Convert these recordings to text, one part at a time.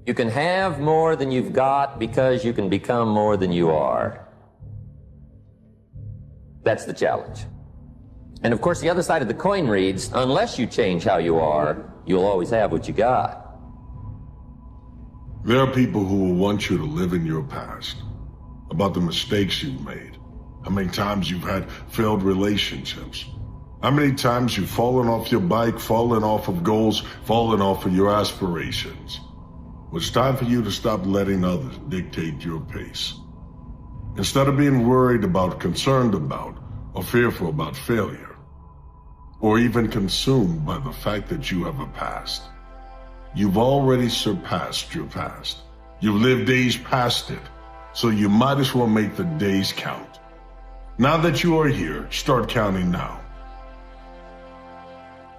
You can have more than you've got because you can become more than you are. That's the challenge. And of course, the other side of the coin reads, unless you change how you are, you'll always have what you got. There are people who will want you to live in your past, about the mistakes you've made, how many times you've had failed relationships, how many times you've fallen off your bike, fallen off of goals, fallen off of your aspirations. Well, it's time for you to stop letting others dictate your pace. Instead of being worried about, concerned about, or fearful about failure, or even consumed by the fact that you have a past, you've already surpassed your past. You've lived days past it, so you might as well make the days count. Now that you are here, start counting now.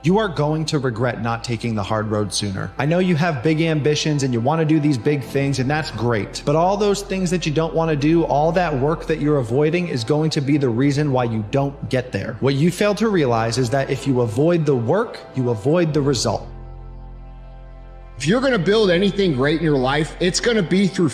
You are going to regret not taking the hard road sooner. I know you have big ambitions and you want to do these big things, and that's great. But all those things that you don't want to do, all that work that you're avoiding is going to be the reason why you don't get there. What you fail to realize is that if you avoid the work, you avoid the result. If you're going to build anything great in your life, it's going to be through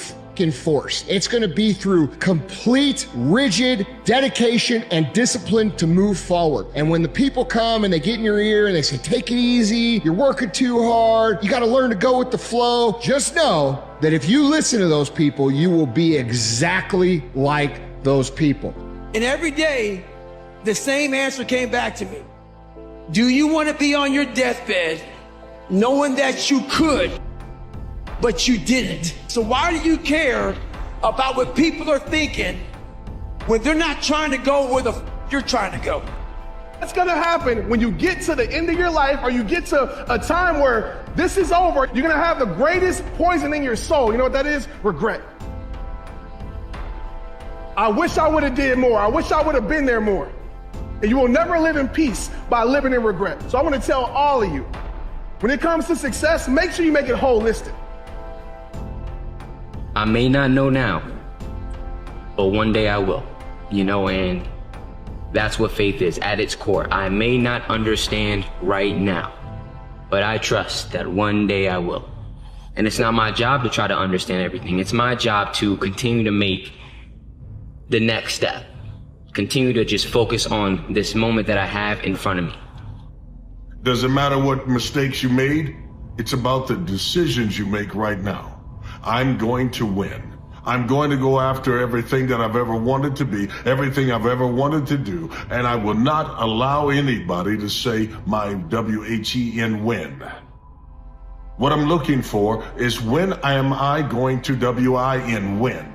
force. It's going to be through complete, rigid dedication and discipline to move forward. And when the people come and they get in your ear and they say, take it easy, you're working too hard, you got to learn to go with the flow, just know that if you listen to those people, you will be exactly like those people. And every day, the same answer came back to me. Do you want to be on your deathbed knowing that you could, but you didn't? So why do you care about what people are thinking when they're not trying to go where the you're trying to go? What's gonna happen when you get to the end of your life, or you get to a time where this is over? You're gonna have the greatest poison in your soul. You know what that is? Regret. I wish I would have did more. I wish I would have been there more. And you will never live in peace by living in regret. So I want to tell all of you, when it comes to success, make sure you make it holistic. I may not know now, but one day I will, and that's what faith is at its core. I may not understand right now, but I trust that one day I will. And it's not my job to try to understand everything. It's my job to continue to make the next step, continue to just focus on this moment that I have in front of me. Doesn't matter what mistakes you made, it's about the decisions you make right now. I'm going to win. I'm going to go after everything that I've ever wanted to be, everything I've ever wanted to do, and I will not allow anybody to say my W-H-E-N win. What I'm looking for is when am I going to W-I-N win?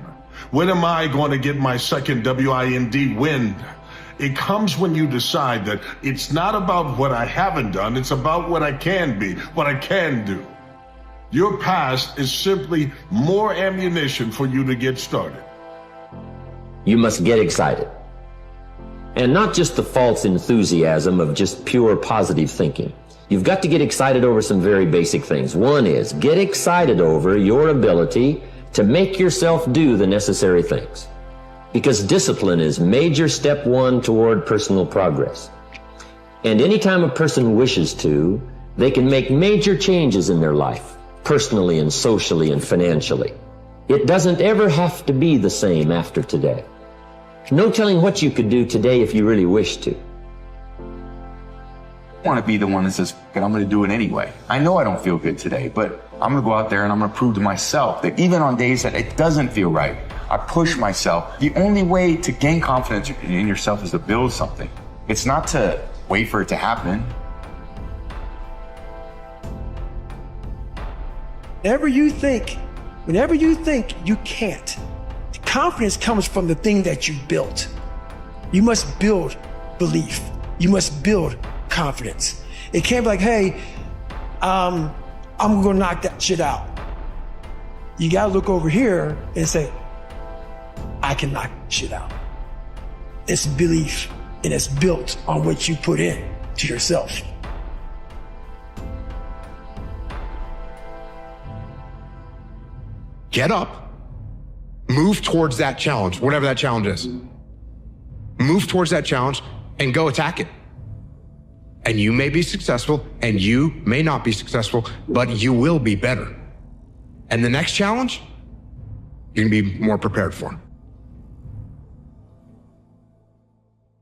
When am I going to get my second W-I-N-D win? It comes when you decide that it's not about what I haven't done, it's about what I can be, what I can do. Your past is simply more ammunition for you to get started. You must get excited. And not just the false enthusiasm of just pure positive thinking. You've got to get excited over some very basic things. One is, get excited over your ability to make yourself do the necessary things. Because discipline is major step one toward personal progress. And anytime a person wishes to, they can make major changes in their life, personally and socially and financially. It doesn't ever have to be the same after today. No telling what you could do today if you really wish to. I want to be the one that says, I'm going to do it anyway. I know I don't feel good today, but I'm going to go out there and I'm going to prove to myself that even on days that it doesn't feel right, I push myself. The only way to gain confidence in yourself is to build something. It's not to wait for it to happen. Whenever you think you can't, the confidence comes from the thing that you built. You must build belief. You must build confidence. It can't be like, hey, I'm gonna knock that shit out. You gotta look over here and say, I can knock shit out. It's belief, and it's built on what you put in to yourself. Get up, move towards that challenge, whatever that challenge is. Move towards that challenge and go attack it. And you may be successful and you may not be successful, but you will be better. And the next challenge, you're gonna be more prepared for.